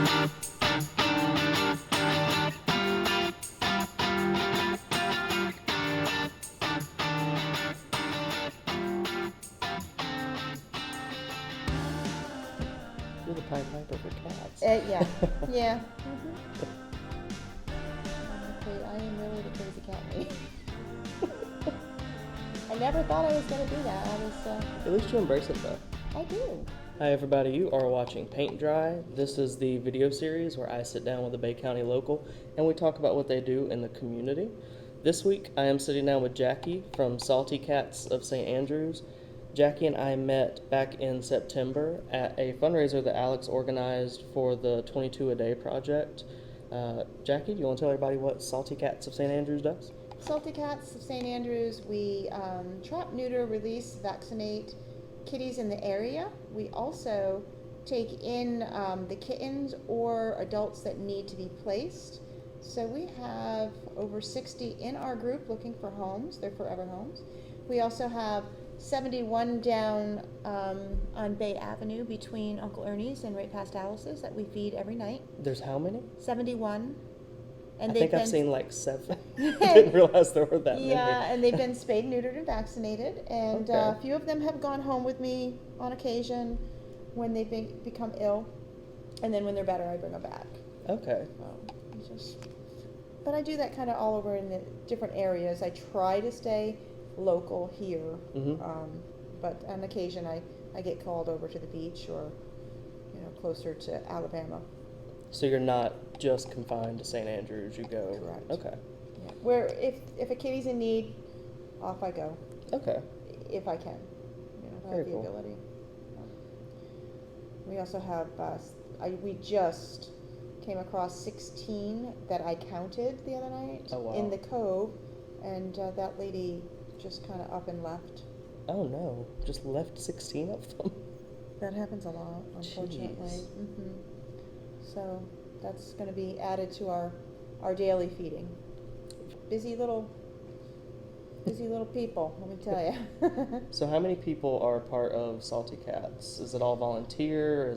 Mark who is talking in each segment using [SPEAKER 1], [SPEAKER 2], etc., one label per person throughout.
[SPEAKER 1] You're the Pied Piper for cats.
[SPEAKER 2] Yeah. Yeah. I am really the crazy cat lady. I never thought I was going to do that.
[SPEAKER 1] At least you embrace it though.
[SPEAKER 2] I do.
[SPEAKER 1] Hi everybody, you are watching Paint Dry. This is the video series where I sit down with a Bay County local and we talk about what they do in the community. This week I am sitting down with Jackie from Salty Cats of St. Andrews. Jackie and I met back in September at a fundraiser that Alex organized for the 22 a Day project. Jackie, do you want to tell everybody what Salty Cats of St. Andrews does?
[SPEAKER 2] Salty Cats of St. Andrews, we trap, neuter, release, vaccinate kitties in the area. We also take in the kittens or adults that need to be placed. So we have over 60 in our group looking for homes. They're forever homes. We also have 71 down on Bay Avenue between Uncle Ernie's and right past Alice's that we feed every night.
[SPEAKER 1] There's how many?
[SPEAKER 2] 71. And
[SPEAKER 1] I think I've seen like 7. I didn't realize there were that many.
[SPEAKER 2] Yeah, and they've been spayed, neutered, and vaccinated. And
[SPEAKER 1] Okay.
[SPEAKER 2] a few of them have gone home with me on occasion when they become ill. And then when they're better, I bring them back.
[SPEAKER 1] Okay.
[SPEAKER 2] But I do that kind of all over in the different areas. I try to stay local here. But on occasion, I get called over to the beach or, closer to Alabama.
[SPEAKER 1] So you're not just confined to St. Andrews, you go.
[SPEAKER 2] Correct.
[SPEAKER 1] Okay.
[SPEAKER 2] Yeah. Where if a kitty's in need, off I go.
[SPEAKER 1] Okay.
[SPEAKER 2] If I can. I
[SPEAKER 1] Very
[SPEAKER 2] have the
[SPEAKER 1] cool.
[SPEAKER 2] ability. We also have, we just came across 16 that I counted the other night in the cove, and that lady just kind of up and left.
[SPEAKER 1] Oh no, just left 16 of them.
[SPEAKER 2] That happens a lot, unfortunately. So that's going to be added to our daily feeding. Busy little people, let me tell you.
[SPEAKER 1] So how many people are part of Salty Cats? Is it all volunteer?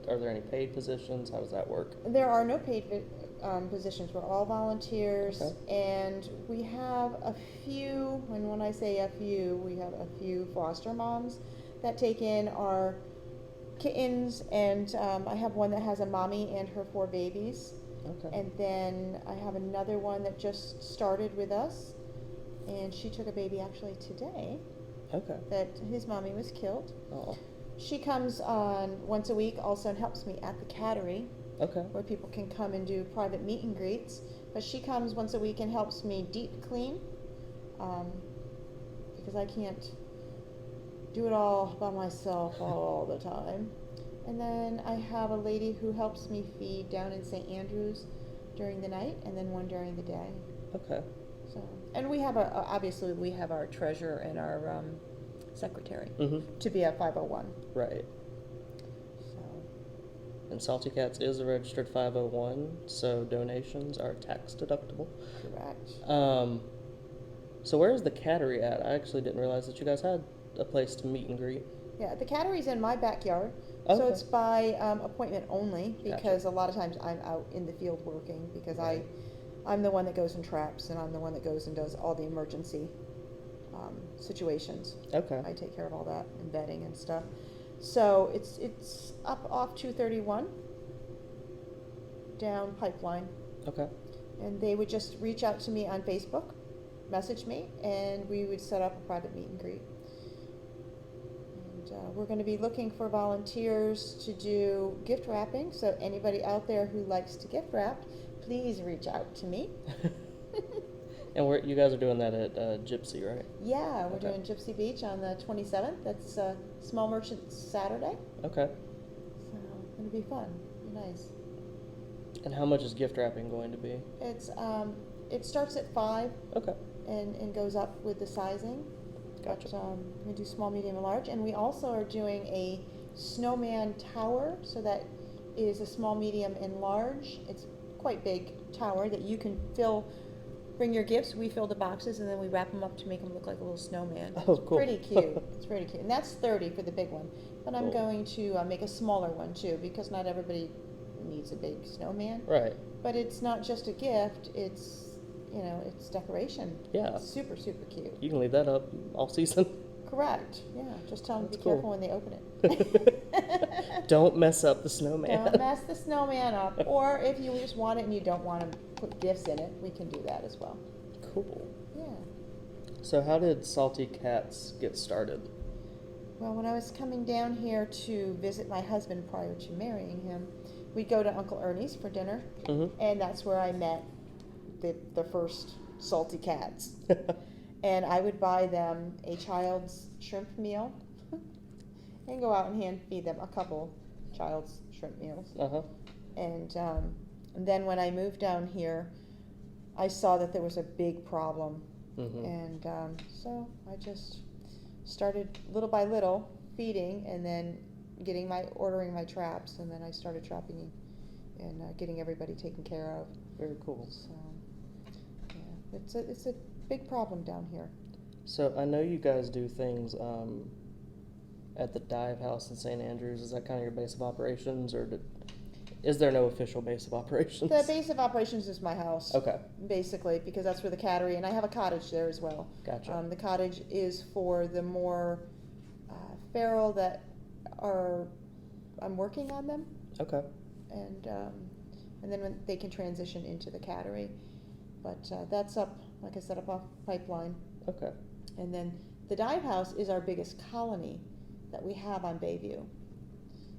[SPEAKER 1] Are there any paid positions? How does that work?
[SPEAKER 2] There are no paid positions. We're all volunteers, and we have a few, and when I say a few, we have a few foster moms that take in our kittens, and I have one that has a mommy and her 4 babies.
[SPEAKER 1] Okay.
[SPEAKER 2] And then I have another one that just started with us, and she took a baby actually today.
[SPEAKER 1] Okay.
[SPEAKER 2] That his mommy was killed.
[SPEAKER 1] Oh.
[SPEAKER 2] She comes on once a week also and helps me at the cattery.
[SPEAKER 1] Okay.
[SPEAKER 2] Where people can come and do private meet and greets. But she comes once a week and helps me deep clean, because I can't do it all by myself all the time. And then I have a lady who helps me feed down in St. Andrews during the night, and then one during the day.
[SPEAKER 1] Okay.
[SPEAKER 2] So, and we have obviously we have our treasurer and our secretary to be a 501.
[SPEAKER 1] Right. And Salty Cats is a registered 501, so donations are tax deductible.
[SPEAKER 2] Correct.
[SPEAKER 1] So where is the cattery at? I actually didn't realize that you guys had a place to meet and greet.
[SPEAKER 2] Yeah, the cattery's in my backyard,
[SPEAKER 1] Okay.
[SPEAKER 2] so it's by appointment only, because
[SPEAKER 1] Gotcha.
[SPEAKER 2] A lot of times I'm out in the field working, because
[SPEAKER 1] Right.
[SPEAKER 2] I'm the one that goes and traps, and I'm the one that goes and does all the emergency situations.
[SPEAKER 1] Okay.
[SPEAKER 2] I take care of all that and bedding and stuff. So it's up off 231 down Pipeline.
[SPEAKER 1] Okay.
[SPEAKER 2] And they would just reach out to me on Facebook, message me, and we would set up a private meet and greet. And we're going to be looking for volunteers to do gift wrapping. So anybody out there who likes to gift wrap, please reach out to me.
[SPEAKER 1] And you guys are doing that at Gypsy, right?
[SPEAKER 2] Yeah, we're doing Gypsy Beach on the 27th. That's Small Merchants Saturday.
[SPEAKER 1] Okay.
[SPEAKER 2] So it'll be fun. Be nice.
[SPEAKER 1] And how much is gift wrapping going to be?
[SPEAKER 2] It's it starts at 5.
[SPEAKER 1] Okay.
[SPEAKER 2] And goes up with the sizing.
[SPEAKER 1] Gotcha.
[SPEAKER 2] But, we do small, medium, and large, and we also are doing a snowman tower. So that is a small, medium, and large. It's quite big tower that you can bring your gifts. We fill the boxes and then we wrap them up to make them look like a little snowman.
[SPEAKER 1] Oh,
[SPEAKER 2] It's
[SPEAKER 1] cool.
[SPEAKER 2] pretty cute. It's pretty cute, and that's $30 for the big one. But I'm
[SPEAKER 1] Cool.
[SPEAKER 2] going to make a smaller one too, because not everybody needs needs a big snowman.
[SPEAKER 1] Right.
[SPEAKER 2] But it's not just a gift, it's, it's decoration.
[SPEAKER 1] Yeah.
[SPEAKER 2] It's super, super cute.
[SPEAKER 1] You can leave that up all season.
[SPEAKER 2] Correct. Yeah. Just tell them to
[SPEAKER 1] That's
[SPEAKER 2] be
[SPEAKER 1] cool.
[SPEAKER 2] careful when they open it.
[SPEAKER 1] Don't mess up the snowman.
[SPEAKER 2] Don't mess the snowman up. Or if you just want it and you don't want to put gifts in it, we can do that as well.
[SPEAKER 1] Cool.
[SPEAKER 2] Yeah.
[SPEAKER 1] So how did Salty Cats get started?
[SPEAKER 2] Well, when I was coming down here to visit my husband prior to marrying him, we'd go to Uncle Ernie's for dinner, and that's where I met the first Salty Cats. And I would buy them a child's shrimp meal and go out and hand feed them a couple child's shrimp meals. And then when I moved down here, I saw that there was a big problem. And so I just started little by little feeding, and then ordering my traps, and then I started trapping and getting everybody taken care of.
[SPEAKER 1] Very cool.
[SPEAKER 2] So yeah, it's a big problem down here.
[SPEAKER 1] So I know you guys do things at the dive house in St. Andrews. Is that kind of your base of operations, or is there no official base of operations?
[SPEAKER 2] The base of operations is my house.
[SPEAKER 1] Okay.
[SPEAKER 2] Basically, because that's where the cattery, and I have a cottage there as well.
[SPEAKER 1] Gotcha.
[SPEAKER 2] The cottage is for the more feral that I'm working on them.
[SPEAKER 1] Okay.
[SPEAKER 2] And then when they can transition into the cattery. But that's up, like I said, up off Pipeline.
[SPEAKER 1] Okay.
[SPEAKER 2] And then the dive house is our biggest colony that we have on Bayview.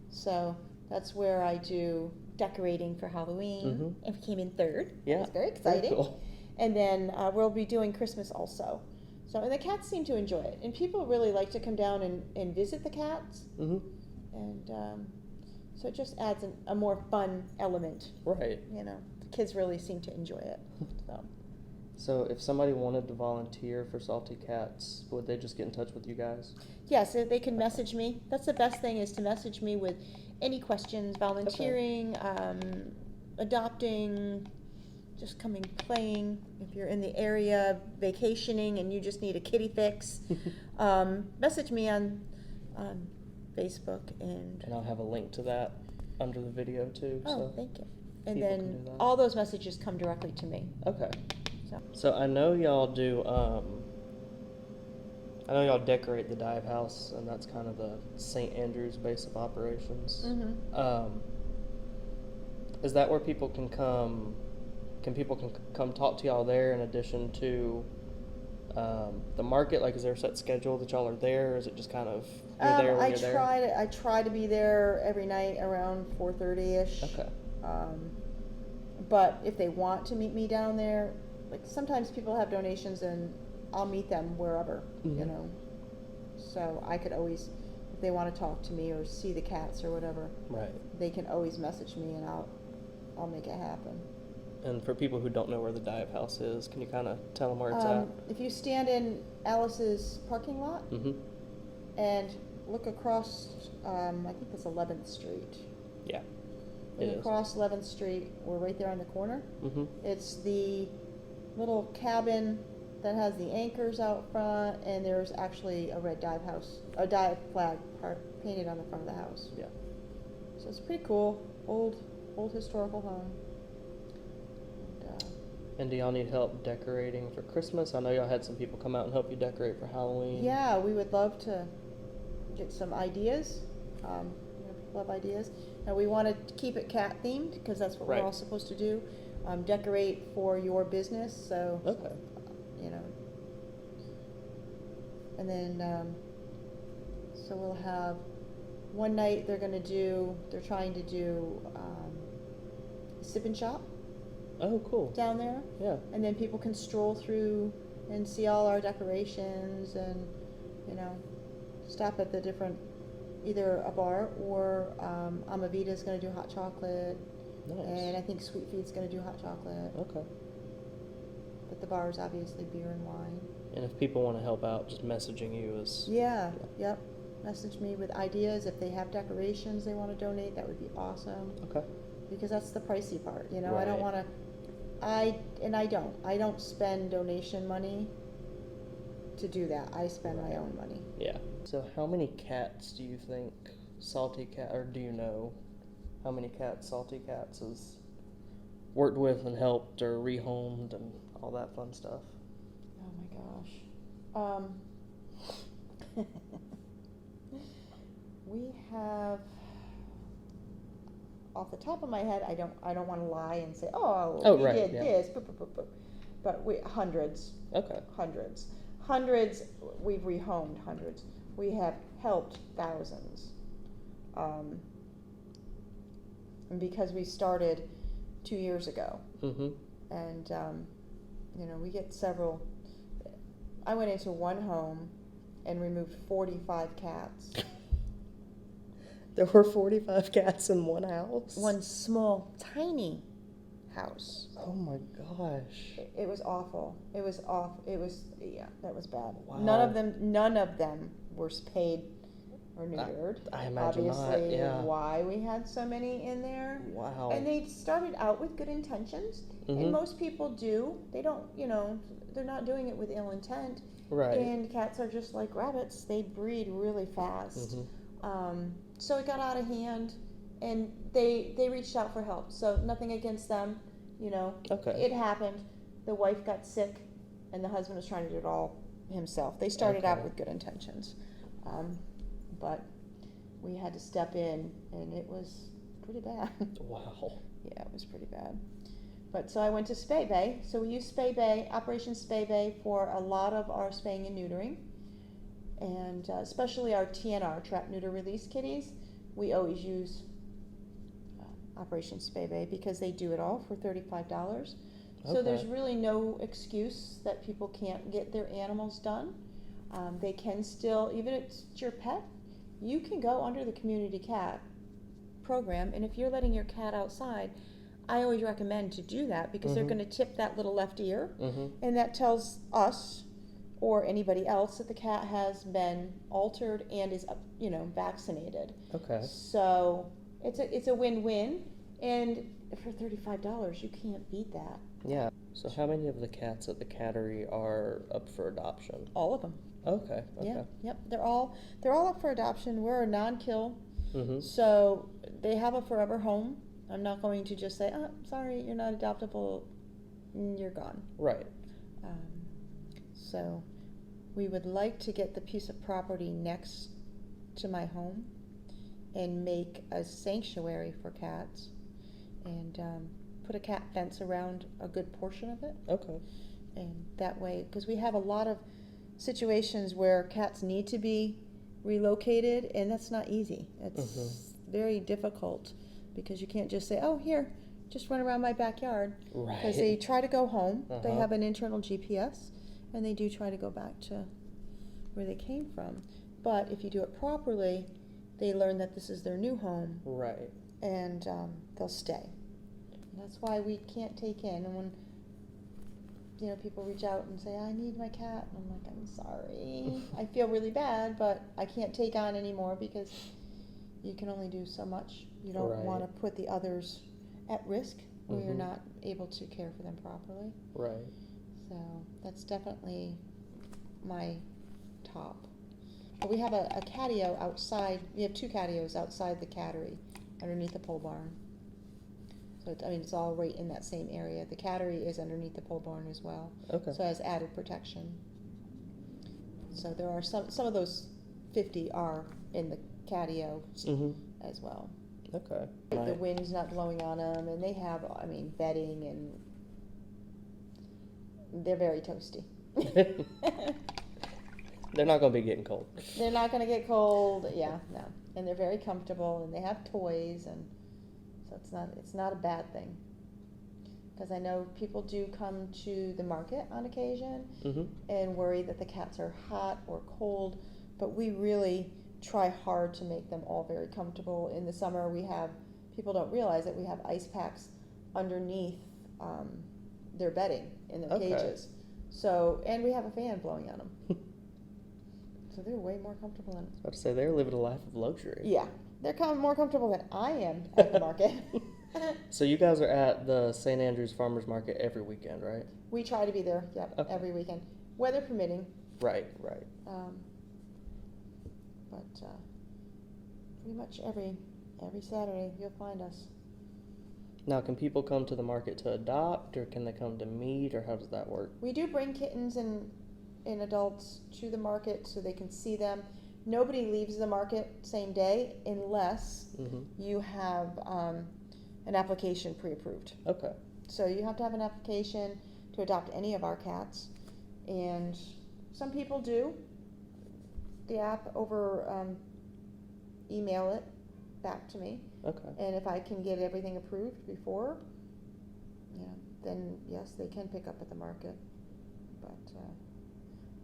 [SPEAKER 2] So that's where I do decorating for Halloween. And we came in third.
[SPEAKER 1] Yeah.
[SPEAKER 2] It's very exciting.
[SPEAKER 1] Very cool.
[SPEAKER 2] And then we'll be doing Christmas also. So, and the cats seem to enjoy it. And people really like to come down and visit the cats. And so it just adds a more fun element.
[SPEAKER 1] Right.
[SPEAKER 2] The kids really seem to enjoy it.
[SPEAKER 1] So if somebody wanted to volunteer for Salty Cats, would they just get in touch with you guys?
[SPEAKER 2] Yes, they can message me. That's the best thing, is to message me with any questions, volunteering, adopting, just coming playing. If you're in the area vacationing and you just need a kitty fix, message me on Facebook, and
[SPEAKER 1] I'll have a link to that under the video too. So
[SPEAKER 2] thank you. And
[SPEAKER 1] people
[SPEAKER 2] then
[SPEAKER 1] can do that.
[SPEAKER 2] all those messages come directly to me.
[SPEAKER 1] Okay. So I know y'all do. I know y'all decorate the dive house, and that's kind of the St. Andrews base of operations. Is that where people can come? Can people come talk to y'all there in addition to the market? Like, is there a set schedule that y'all are there, or is it just kind of you're there when you're there?
[SPEAKER 2] I try to be there every night around 4:30ish.
[SPEAKER 1] Okay.
[SPEAKER 2] But if they want to meet me down there, like sometimes people have donations and I'll meet them wherever, So I could always, if they want to talk to me or see the cats or whatever,
[SPEAKER 1] Right.
[SPEAKER 2] they can always message me and I'll make it happen.
[SPEAKER 1] And for people who don't know where the dive house is, can you kind of tell them where it's at?
[SPEAKER 2] If you stand in Alice's parking lot and look across, I think that's 11th Street.
[SPEAKER 1] Yeah.
[SPEAKER 2] When you cross 11th Street, we're right there on the corner. It's the little cabin that has the anchors out front, and there's actually a red dive flag painted on the front of the house.
[SPEAKER 1] Yeah.
[SPEAKER 2] So it's pretty cool. Old historical home.
[SPEAKER 1] And do y'all need help decorating for Christmas? I know y'all had some people come out and help you decorate for Halloween.
[SPEAKER 2] Yeah, we would love to get some ideas. People have ideas. Now we want to keep it cat themed because that's what we're all supposed to do. Decorate for your business, so and then so we'll have one night they're trying to do a sip and shop.
[SPEAKER 1] Oh, cool.
[SPEAKER 2] Down there.
[SPEAKER 1] Yeah. And
[SPEAKER 2] then people can stroll through and see all our decorations and stop at the different, either a bar or Amavita's going to do hot chocolate.
[SPEAKER 1] Nice.
[SPEAKER 2] And I think Sweet Feet's going to do hot chocolate.
[SPEAKER 1] Okay.
[SPEAKER 2] But the bar is obviously beer and wine.
[SPEAKER 1] And if people want to help out, just messaging you is...
[SPEAKER 2] Yep. Message me with ideas. If they have decorations they want to donate, that would be awesome.
[SPEAKER 1] Okay.
[SPEAKER 2] Because that's the pricey part, I
[SPEAKER 1] Right.
[SPEAKER 2] don't want to... I don't spend donation money to do that. I spend my own money.
[SPEAKER 1] Yeah. So how many cats do you think Salty Cat, or do you know how many cats Salty Cats has worked with and helped or rehomed and all that fun stuff.
[SPEAKER 2] Oh my gosh. We have, off the top of my head, I don't want to lie and say, we
[SPEAKER 1] right,
[SPEAKER 2] did
[SPEAKER 1] yeah.
[SPEAKER 2] this, but hundreds.
[SPEAKER 1] Okay.
[SPEAKER 2] Hundreds. We've rehomed hundreds. We have helped thousands. And because we started 2 years ago, and we get several. I went into one home and removed 45 cats.
[SPEAKER 1] There were 45 cats in one house?
[SPEAKER 2] One small, tiny house.
[SPEAKER 1] Oh my gosh.
[SPEAKER 2] It was awful. That was bad.
[SPEAKER 1] Wow.
[SPEAKER 2] None of them were spayed or neutered.
[SPEAKER 1] I imagine
[SPEAKER 2] Obviously,
[SPEAKER 1] not, yeah.
[SPEAKER 2] why we had so many in there.
[SPEAKER 1] Wow.
[SPEAKER 2] And they started out with good intentions, and most people do. They don't, they're not doing it with ill intent.
[SPEAKER 1] Right.
[SPEAKER 2] And cats are just like rabbits. They breed really fast. So it got out of hand, and they reached out for help. So nothing against them,
[SPEAKER 1] Okay.
[SPEAKER 2] It happened. The wife got sick, and the husband was trying to do it all himself. They started out with good intentions, but we had to step in, and it was pretty bad.
[SPEAKER 1] Wow.
[SPEAKER 2] Yeah, it was pretty bad. But so I went to Spay Bay. So we use Spay Bay, Operation Spay Bay, for a lot of our spaying and neutering. And especially our TNR, Trap, Neuter, Release kitties, we always use Operation Spay Bay because they do it all for $35. So there's really no excuse that people can't get their animals done. They can still, even if it's your pet, you can go under the community cat program, and if you're letting your cat outside, I always recommend to do that because they're going to tip that little left ear, and that tells us or anybody else that the cat has been altered and is, vaccinated.
[SPEAKER 1] Okay.
[SPEAKER 2] So it's a win-win, and for $35, you can't beat that.
[SPEAKER 1] Yeah. So how many of the cats at the cattery are up for adoption?
[SPEAKER 2] All of them.
[SPEAKER 1] Okay.
[SPEAKER 2] Yeah. Yep. They're all up for adoption. We're a non-kill, so they have a forever home. I'm not going to just say, "Oh, sorry, you're not adoptable. You're gone."
[SPEAKER 1] Right.
[SPEAKER 2] So we would like to get the piece of property next to my home and make a sanctuary for cats, and put a cat fence around a good portion of it.
[SPEAKER 1] Okay.
[SPEAKER 2] And that way, because we have a lot of situations where cats need to be relocated, and that's not easy. It's very difficult because you can't just say, "Oh, here, just run around my backyard."
[SPEAKER 1] Right.
[SPEAKER 2] Because they try to go home. They have an internal GPS, and they do try to go back to where they came from. But if you do it properly, they learn that this is their new home.
[SPEAKER 1] Right.
[SPEAKER 2] And they'll stay. And that's why we can't take in. And when people reach out and say, "I need my cat," and I'm like, "I'm sorry. I feel really bad, but I can't take on anymore because you can only do so much. You don't want to put the others at risk where you're not able to care for them properly."
[SPEAKER 1] Right.
[SPEAKER 2] So that's definitely my top. But we have a catio outside. We have 2 catios outside the cattery underneath the pole barn. So it's all right in that same area. The cattery is underneath the pole barn as well.
[SPEAKER 1] Okay.
[SPEAKER 2] So it has added protection. So there are some of those 50 are in the catio as well.
[SPEAKER 1] Okay.
[SPEAKER 2] The wind's not blowing on them, and they have, bedding, and they're very toasty.
[SPEAKER 1] They're not going to be getting cold.
[SPEAKER 2] They're not going to get cold. Yeah, no. And they're very comfortable, and they have toys, and so it's not a bad thing. Because I know people do come to the market on occasion and worry that the cats are hot or cold, but we really try hard to make them all very comfortable. In the summer, people don't realize that we have ice packs underneath their bedding in their cages. So, and we have a fan blowing on them. So they're way more comfortable than.
[SPEAKER 1] I was about to say, they're living a life of luxury.
[SPEAKER 2] Yeah, they're more comfortable than I am at the market.
[SPEAKER 1] So you guys are at the St. Andrews Farmers Market every weekend, right?
[SPEAKER 2] We try to be there, every weekend, weather permitting.
[SPEAKER 1] Right.
[SPEAKER 2] But pretty much every Every Saturday, you'll find us.
[SPEAKER 1] Now, can people come to the market to adopt, or can they come to meet, or how does that work?
[SPEAKER 2] We do bring kittens and adults to the market so they can see them. Nobody leaves the market same day unless you have an application pre-approved.
[SPEAKER 1] Okay.
[SPEAKER 2] So you have to have an application to adopt any of our cats, and some people do the app over email it back to me.
[SPEAKER 1] Okay.
[SPEAKER 2] And if I can get everything approved before, then yes, they can pick up at the market. But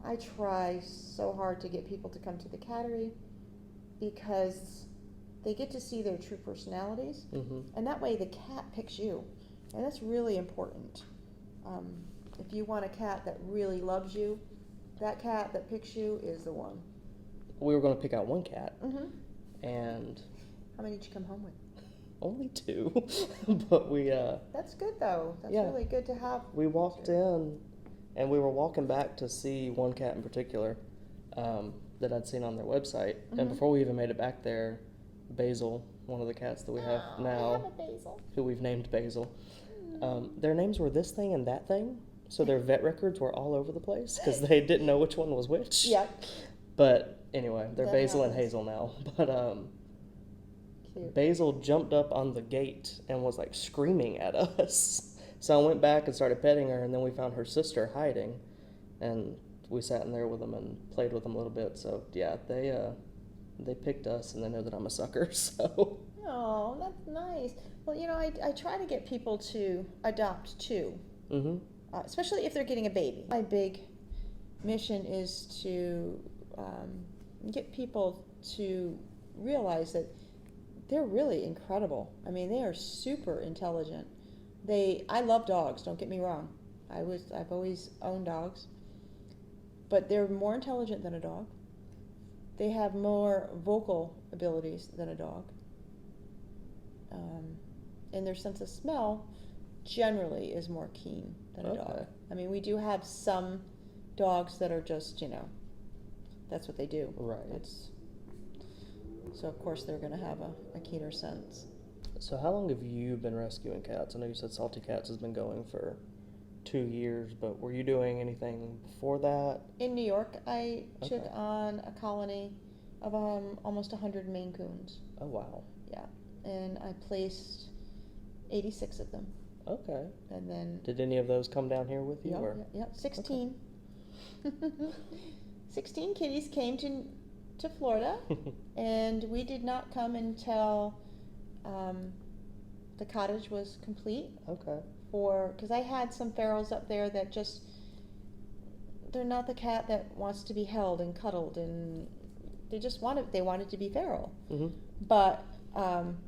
[SPEAKER 2] I try so hard to get people to come to the cattery because they get to see their true personalities, and that way the cat picks you, and that's really important. If you want a cat that really loves you, that cat that picks you is the one.
[SPEAKER 1] We were going to pick out one cat, and
[SPEAKER 2] how many did you come home with?
[SPEAKER 1] only 2, but we
[SPEAKER 2] That's good though. That's
[SPEAKER 1] Yeah.
[SPEAKER 2] really good to have.
[SPEAKER 1] we walked in, and we were walking back to see one cat in particular that I'd seen on their website, and before we even made it back there, Basil, one of the cats that we have
[SPEAKER 2] I
[SPEAKER 1] now,
[SPEAKER 2] have a Basil.
[SPEAKER 1] who we've named Basil, their names were this thing and that thing, so their vet records were all over the place because they didn't know which one was which.
[SPEAKER 2] Yep.
[SPEAKER 1] But anyway, they're
[SPEAKER 2] That
[SPEAKER 1] Basil and
[SPEAKER 2] happens.
[SPEAKER 1] Hazel now. But
[SPEAKER 2] Cute.
[SPEAKER 1] Basil jumped up on the gate and was like screaming at us. So I went back and started petting her, and then we found her sister hiding, and we sat in there with them and played with them a little bit. So yeah, they picked us, and they know that I'm a sucker. So
[SPEAKER 2] Oh, that's nice. Well, I try to get people to adopt too, especially if they're getting a baby. My big mission is to get people to realize that they're really incredible. I mean, they are super intelligent. I love dogs, don't get me wrong. I've always owned dogs. But they're more intelligent than a dog. They have more vocal abilities than a dog. And their sense of smell generally is more keen than a dog. I mean, we do have some dogs that are just, that's what they do.
[SPEAKER 1] right.
[SPEAKER 2] So of course they're going to have a keener sense.
[SPEAKER 1] So how long have you been rescuing cats? I know you said Salty Cats has been going for 2 years, but were you doing anything before that?
[SPEAKER 2] In New York, I took
[SPEAKER 1] Okay.
[SPEAKER 2] on a colony of almost 100 Maine Coons.
[SPEAKER 1] Oh wow.
[SPEAKER 2] Yeah, and I placed 86 of them.
[SPEAKER 1] Okay.
[SPEAKER 2] And then
[SPEAKER 1] Did any of those come down here with you? Or?
[SPEAKER 2] 16. 16 kitties came to Florida, and we did not come until the cottage was complete.
[SPEAKER 1] Okay.
[SPEAKER 2] Because I had some ferals up there that they're not the cat that wants to be held and cuddled, and they wanted to be feral, but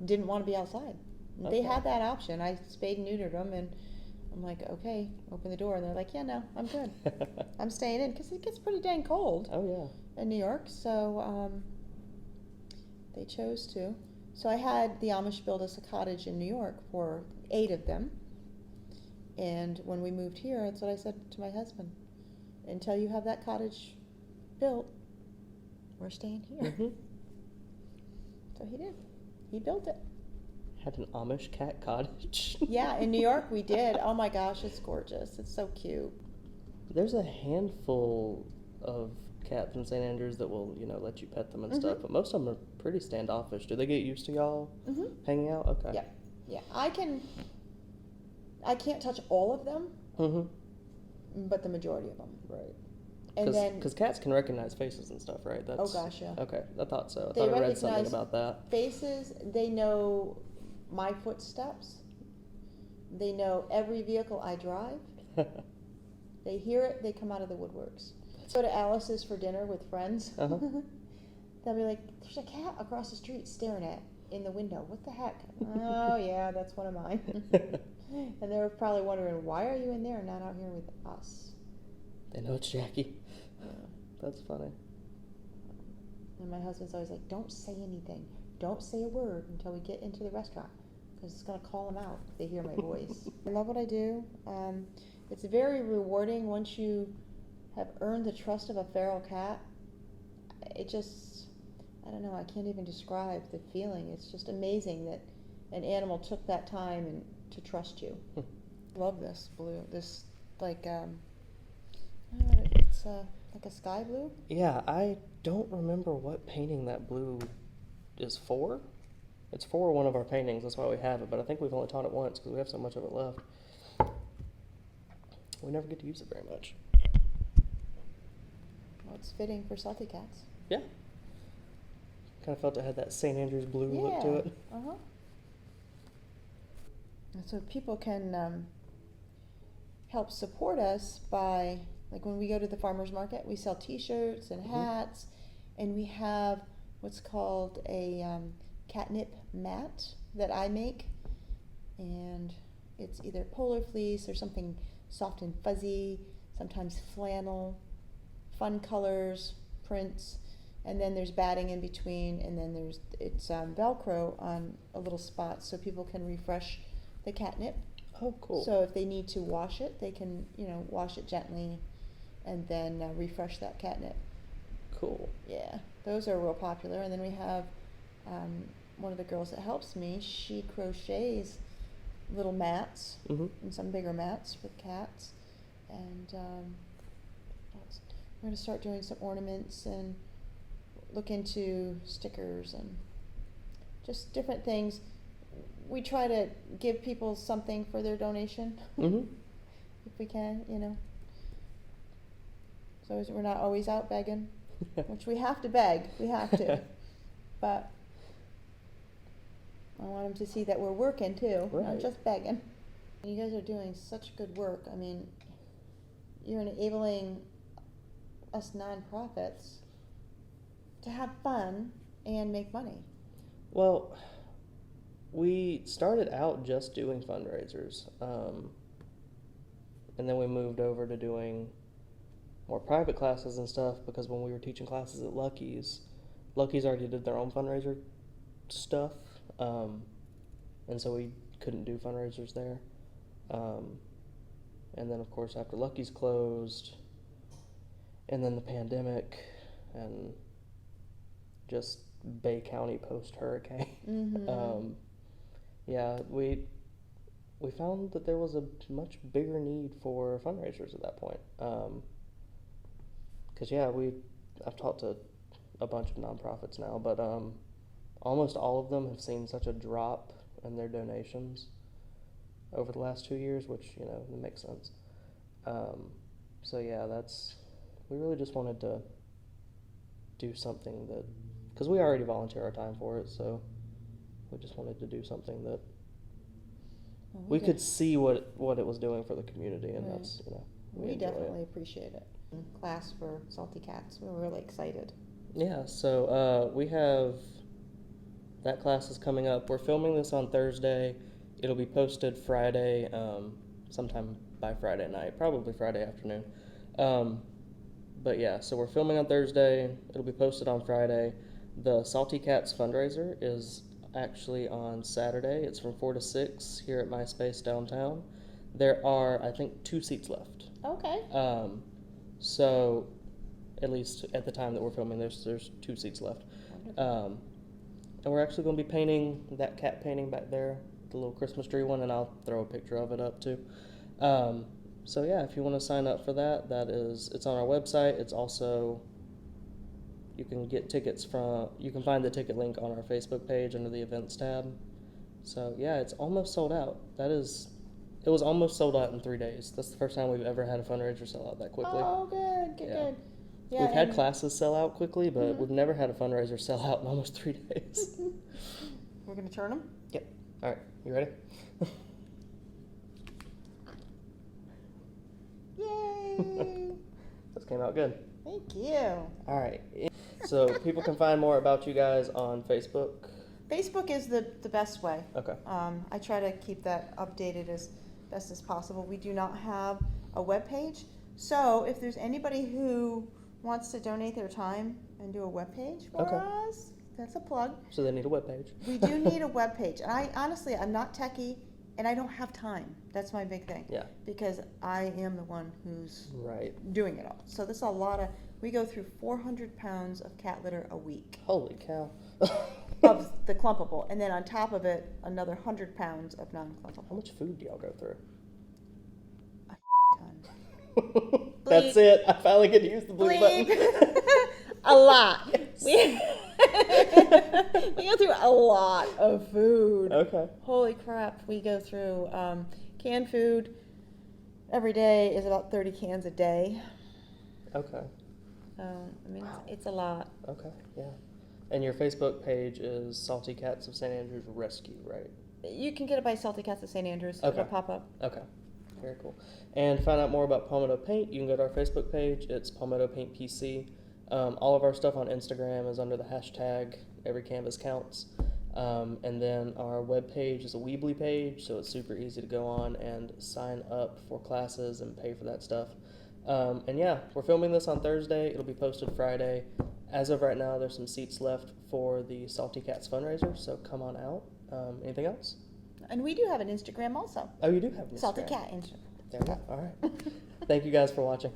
[SPEAKER 2] didn't want to be outside.
[SPEAKER 1] Okay.
[SPEAKER 2] They had that option. I spayed and neutered them, and I'm like, okay, open the door, and they're like, yeah, no, I'm good. I'm staying in because it gets pretty dang cold
[SPEAKER 1] Oh yeah.
[SPEAKER 2] in New York, so they chose to. So I had the Amish build us a cottage in New York for 8 of them. And when we moved here, that's what I said to my husband. Until you have that cottage built, we're staying here. So he did. He built it.
[SPEAKER 1] Had an Amish cat cottage.
[SPEAKER 2] Yeah, in New York we did. Oh my gosh, it's gorgeous. It's so cute.
[SPEAKER 1] There's a handful of cats in St. Andrews that will, let you pet them and stuff, but most of them are pretty standoffish. Do they get used to y'all hanging out? Okay.
[SPEAKER 2] Yeah. Yeah. I can't touch all of them, but the majority of them.
[SPEAKER 1] Right.
[SPEAKER 2] And then,
[SPEAKER 1] because cats can recognize faces and stuff, right?
[SPEAKER 2] oh gosh, yeah.
[SPEAKER 1] Okay, I thought so. I
[SPEAKER 2] They
[SPEAKER 1] thought I read something
[SPEAKER 2] recognize
[SPEAKER 1] about that.
[SPEAKER 2] faces, they know my footsteps. They know every vehicle I drive. They hear it, they come out of the woodworks. Go to Alice's for dinner with friends. They'll be like, there's a cat across the street staring in the window. What the heck? Oh yeah, that's one of mine. And they're probably wondering, why are you in there and not out here with us?
[SPEAKER 1] They know it's Jackie.
[SPEAKER 2] Yeah.
[SPEAKER 1] That's funny.
[SPEAKER 2] And my husband's always like, don't say anything. Don't say a word until we get into the restaurant, because it's going to call them out if they hear my voice. I love what I do. It's very rewarding once you have earned the trust of a feral cat. I don't know, I can't even describe the feeling. It's just amazing that an animal took that time and to trust you. Love this blue. This like it's like a sky blue.
[SPEAKER 1] Yeah, I don't remember what painting that blue is for. It's for one of our paintings, that's why we have it, but I think we've only taught it once because we have so much of it left. We never get to use it very much.
[SPEAKER 2] Well, it's fitting for salty cats.
[SPEAKER 1] Yeah. Kind of felt it had that St. Andrews blue look to it.
[SPEAKER 2] Uh-huh. And so people can help support us by, like when we go to the farmer's market, we sell t-shirts and hats, and we have what's called a Catnip Mat that I make, and it's either polar fleece or something soft and fuzzy, sometimes flannel, fun colors, prints, and then there's batting in between, and then it's Velcro on a little spot so people can refresh the catnip.
[SPEAKER 1] Oh, cool.
[SPEAKER 2] So if they need to wash it, they can, wash it gently and then refresh that catnip.
[SPEAKER 1] Cool.
[SPEAKER 2] Yeah, those are real popular. And then we have one of the girls that helps me, she crochets little mats and some bigger mats with cats. And we're going to start doing some ornaments and look into stickers and just different things. We try to give people something for their donation, if we can, So we're not always out begging, which we have to beg. We have to. But I want them to see that we're working too, not just begging. You guys are doing such good work. I mean, you're enabling us nonprofits to have fun and make money.
[SPEAKER 1] Well, we started out just doing fundraisers, and then we moved over to doing more private classes and stuff because when we were teaching classes at Lucky's already did their own fundraiser stuff, and so we couldn't do fundraisers there. And then, of course, after Lucky's closed, and then the pandemic, and just Bay County post-hurricane, yeah, we found that there was a much bigger need for fundraisers at that point. Because, I've talked to a bunch of nonprofits now, but almost all of them have seen such a drop in their donations over the last 2 years, which, that makes sense. So, yeah, we really just wanted to do something that, because we already volunteer our time for it, so we just wanted to do something that we could see what it was doing for the community, and that's,
[SPEAKER 2] we definitely appreciate it. Class for Salty Cats, we're really excited.
[SPEAKER 1] Yeah, so we have that class is coming up. We're filming this on Thursday. It'll be posted Friday, sometime by Friday night, probably Friday afternoon. But yeah, so we're filming on Thursday. It'll be posted on Friday. The Salty Cats fundraiser is actually on Saturday. It's from 4 to 6 here at MySpace downtown. There are, I think, 2 seats left.
[SPEAKER 2] Okay.
[SPEAKER 1] So, at least at the time that we're filming, there's 2 seats left. And we're actually going to be painting that cat painting back there, the little Christmas tree one, and I'll throw a picture of it up too. So yeah, if you want to sign up for that, it's on our website. It's also, you can get tickets you can find the ticket link on our Facebook page under the events tab. So yeah, it's almost sold out. It was almost sold out in 3 days. That's the first time we've ever had a fundraiser sell out that quickly.
[SPEAKER 2] Oh, good.
[SPEAKER 1] Yeah, we've had classes sell out quickly, but we've never had a fundraiser sell out in almost 3 days.
[SPEAKER 2] We're going to turn them?
[SPEAKER 1] Yep. All right, you ready?
[SPEAKER 2] Yay!
[SPEAKER 1] This came out good.
[SPEAKER 2] Thank you.
[SPEAKER 1] All right. So people can find more about you guys on Facebook.
[SPEAKER 2] Facebook is the best way.
[SPEAKER 1] Okay.
[SPEAKER 2] I try to keep that updated as best as possible. We do not have a web page, so if there's anybody who wants to donate their time and do a web page for us, that's a plug.
[SPEAKER 1] So they need a web page.
[SPEAKER 2] We do need a web page, and I'm not techie, and I don't have time. That's my big thing.
[SPEAKER 1] Yeah.
[SPEAKER 2] Because I am the one who's
[SPEAKER 1] right
[SPEAKER 2] doing it all. So this is a lot We go through 400 pounds of cat litter a week
[SPEAKER 1] Holy cow.
[SPEAKER 2] of the clumpable, and then on top of it, another 100 pounds of
[SPEAKER 1] How
[SPEAKER 2] non-clumpable.
[SPEAKER 1] much food do y'all go through?
[SPEAKER 2] A ton.
[SPEAKER 1] That's
[SPEAKER 2] Bleep.
[SPEAKER 1] it. I finally get to use the bleep button.
[SPEAKER 2] A lot.
[SPEAKER 1] Yes.
[SPEAKER 2] We go through a lot of food.
[SPEAKER 1] Okay.
[SPEAKER 2] Holy crap. We go through canned food every day is about 30 cans a day.
[SPEAKER 1] Okay.
[SPEAKER 2] I mean,
[SPEAKER 1] Wow.
[SPEAKER 2] it's a lot.
[SPEAKER 1] Okay. Yeah. And your Facebook page is Salty Cats of St. Andrews Rescue, right?
[SPEAKER 2] You can get it by Salty Cats of St. Andrews.
[SPEAKER 1] Okay.
[SPEAKER 2] It'll pop up.
[SPEAKER 1] Okay. Very cool. And to find out more about Palmetto Paint, you can go to our Facebook page. It's Palmetto Paint PC. All of our stuff on Instagram is under the hashtag Every Canvas Counts. And then our webpage is a Weebly page, so it's super easy to go on and sign up for classes and pay for that stuff. And yeah, we're filming this on Thursday. It'll be posted Friday. As of right now, there's some seats left for the Salty Cats fundraiser, so come on out. Anything else?
[SPEAKER 2] And we do have an Instagram also.
[SPEAKER 1] Oh, you do have an
[SPEAKER 2] Salty
[SPEAKER 1] Instagram.
[SPEAKER 2] Cat Instagram.
[SPEAKER 1] There we go. All right. Thank you guys for watching.